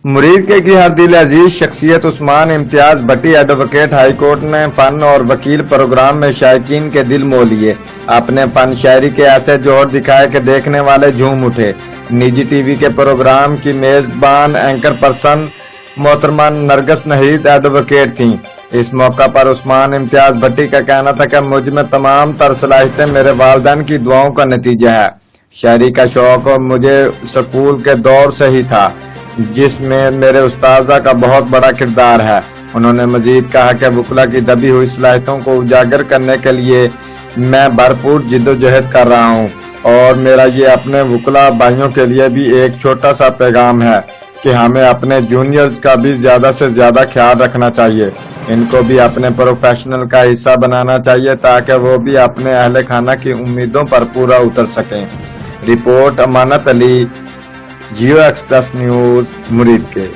مرید کی ہر دل عزیز شخصیت عثمان امتیاز بٹی ایڈوکیٹ ہائی کورٹ نے فن اور وکیل پروگرام میں شائقین کے دل مو لیے. اپنے فن شاعری کے ایسے جوہر دکھائے کہ دیکھنے والے جھوم اٹھے. نجی ٹی وی کے پروگرام کی میزبان اینکر پرسن محترمہ نرگس نہید ایڈوکیٹ تھیں. اس موقع پر عثمان امتیاز بٹی کا کہنا تھا کہ مجھ میں تمام تر صلاحیتیں میرے والدین کی دعاؤں کا نتیجہ ہے. شاعری کا شوق اور مجھے سکول کے دور سے ہی تھا، جس میں میرے استاذہ کا بہت بڑا کردار ہے. انہوں نے مزید کہا کہ وکلا کی دبی ہوئی صلاحیتوں کو اجاگر کرنے کے لیے میں بھرپور جدوجہد کر رہا ہوں، اور میرا یہ اپنے وکلا بھائیوں کے لیے بھی ایک چھوٹا سا پیغام ہے کہ ہمیں اپنے جونیئرز کا بھی زیادہ سے زیادہ خیال رکھنا چاہیے. ان کو بھی اپنے پروفیشنل کا حصہ بنانا چاہیے تاکہ وہ بھی اپنے اہل خانہ کی امیدوں پر پورا اتر سکیں. رپورٹ امانت علی، جیو ایکسپریس نیوز، مرید کے.